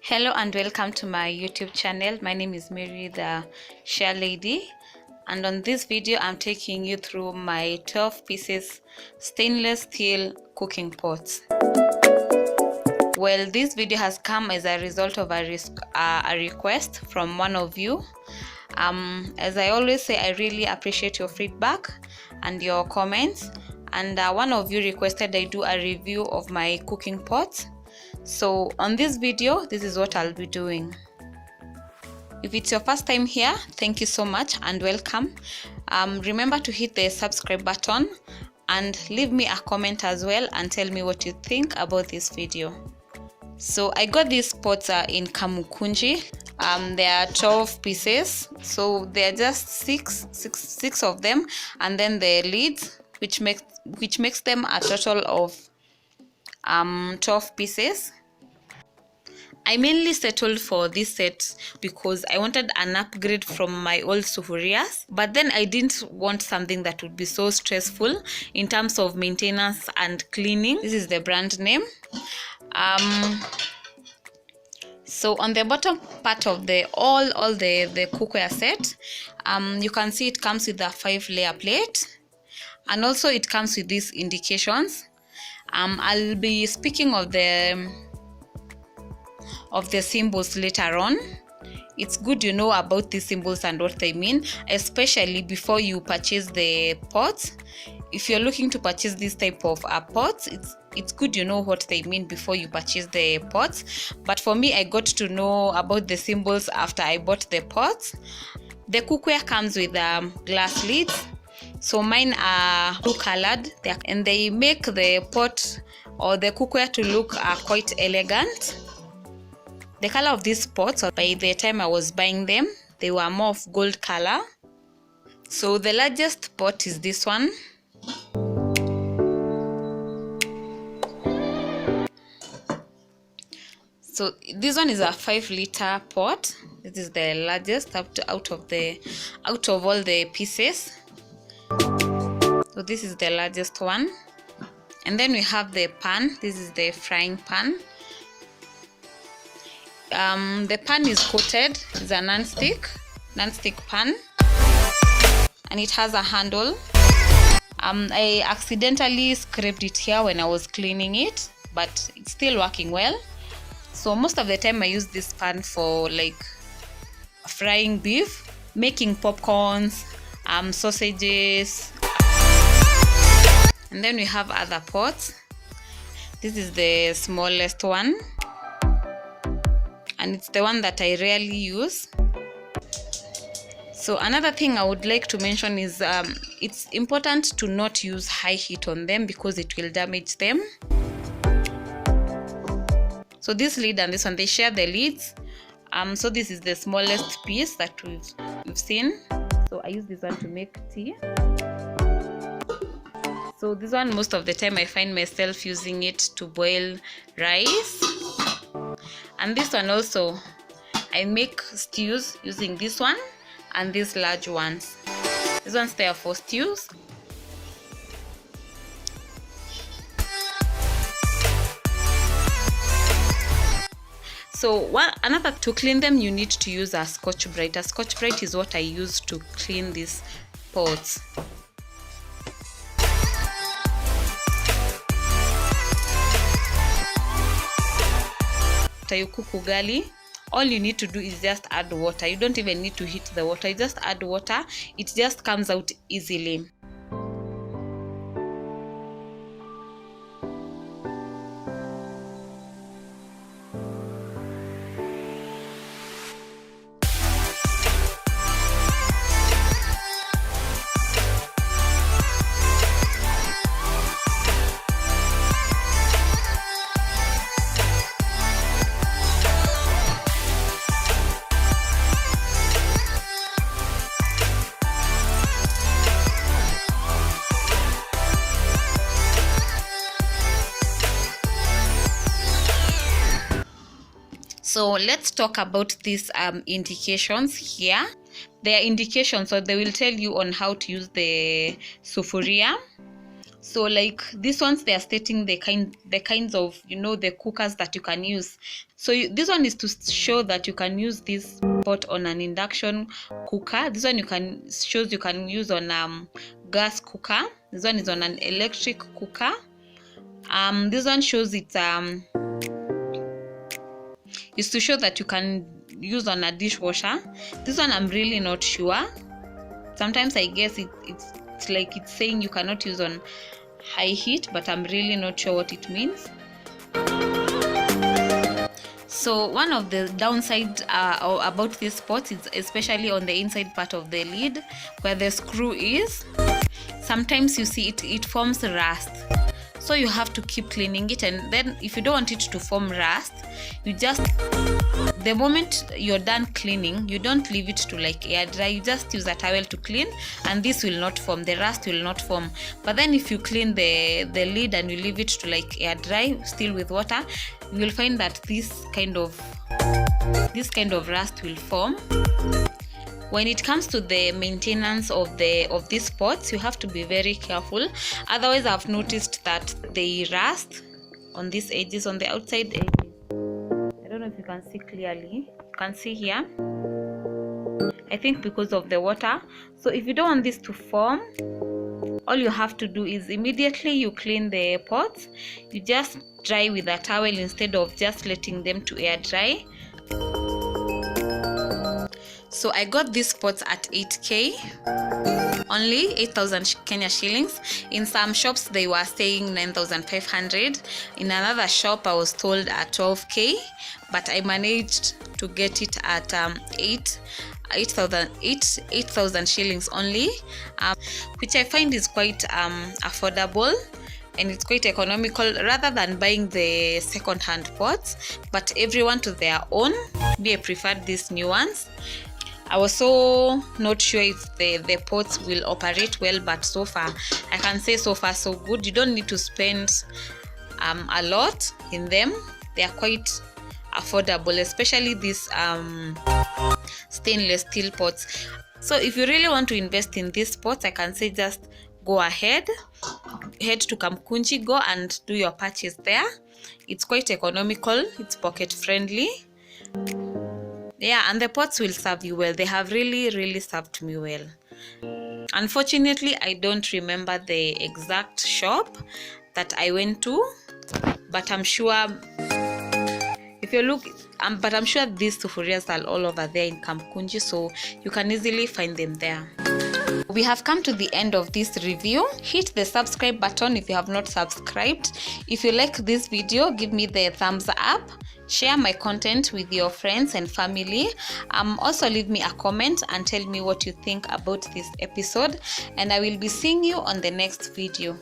Hello and welcome to my YouTube channel. My name is Mary, the Share Lady, and on this video I'm taking you through my 12 pieces stainless steel cooking pots. Well, this video has come as a result of a request from one of you. As I always say, I really appreciate your feedback and your comments, and one of you requested I do a review of my cooking pots. So on this video, this is what I'll be doing. If it's your first time here, thank you so much and welcome. Remember to hit the subscribe button and leave me a comment as well and tell me what you think about this video. So I got these pots in Kamukunji. There are 12 pieces, so there are just six of them, and then the lids, which makes them a total of 12 pieces. I mainly settled for this set because I wanted an upgrade from my old sufurias, but then I didn't want something that would be so stressful in terms of maintenance and cleaning. This is the brand name. So on the bottom part of the cookware set, you can see it comes with a 5-layer plate, and also it comes with these indications. I'll be speaking of the symbols later on. It's good you know about these symbols and what they mean, especially before you purchase the pots. If you're looking to purchase this type of pots, it's good you know what they mean before you purchase the pots. But for me, I got to know about the symbols after I bought the pots. The cookware comes with glass lids. So mine are blue colored, and they make the pot or the cookware to look quite elegant. The color of these pots, by the time I was buying them, they were more of gold color. So the largest pot is this one. So this one is a 5-liter pot. This is the largest out of all the pieces. So this is the largest one. And then we have the pan. This is the frying pan. The pan is coated. It's a non-stick pan, and it has a handle. I accidentally scraped it here when I was cleaning it, but it's still working well. So most of the time I use this pan for like frying beef, making popcorns, sausages. And then we have other pots. This is the smallest one, and it's the one that I rarely use. So another thing I would like to mention is it's important to not use high heat on them because it will damage them. So this lid and this one, they share the lids. So this is the smallest piece that we've seen. So I use this one to make tea. So this one, most of the time I find myself using it to boil rice. And this one also, I make stews using this one and these large ones. This one's there for stews. So another, to clean them, you need to use a Scotch-Brite. A Scotch-Brite is what I use to clean these pots. After you cook ugali, all you need to do is just add water. You don't even need to heat the water. You just add water. It just comes out easily. So let's talk about these indications here. They are indications, so they will tell you on how to use the sufuria. So like these ones, they are stating the kinds of, you know, the cookers that you can use. So this one is to show that you can use this pot on an induction cooker. This one shows you can use on gas cooker. This one is on an electric cooker. This one shows it's is to show that you can use on a dishwasher. This one I'm really not sure. Sometimes I guess it's like it's saying you cannot use on high heat, but I'm really not sure what it means. So one of the downside about this pot is especially on the inside part of the lid where the screw is. Sometimes you see it forms rust, so you have to keep cleaning it. And then if you don't want it to form rust, you just, the moment you're done cleaning, you don't leave it to like air dry. You just use a towel to clean, and this will not form, the rust will not form. But then if you clean the lid and you leave it to like air dry still with water, you will find that this kind of rust will form. When it comes to the maintenance of these pots, you have to be very careful. Otherwise, I've noticed that they rust on these edges, on the outside edges. I don't know if you can see clearly. You can see here, I think because of the water. So if you don't want this to form, all you have to do is immediately you clean the pots, you just dry with a towel instead of just letting them to air dry. So I got these pots at 8k, only 8,000 Kenya shillings. In some shops they were saying 9,500. In another shop I was told at 12k, but I managed to get it at 8,000 shillings only, which I find is quite affordable, and it's quite economical rather than buying the second-hand pots. But everyone to their own. Me, I preferred these new ones. I was so not sure if the pots will operate well, but so far I can say so far so good. You don't need to spend a lot in them. They are quite affordable, especially these stainless steel pots. So if you really want to invest in these pots, I can say just go ahead, head to Kamkunji, go and do your purchase there. It's quite economical, it's pocket friendly. Yeah, and the pots will serve you well. They have really served me well. Unfortunately, I don't remember the exact shop that I went to, but I'm sure if you look, but I'm sure these sufurias are all over there in Kamkunji, so you can easily find them there. We have come to the end of this review. Hit the subscribe button if you have not subscribed. If you like this video, give me the thumbs up. Share my content with your friends and family. Also leave me a comment and tell me what you think about this episode, and I will be seeing you on the next video.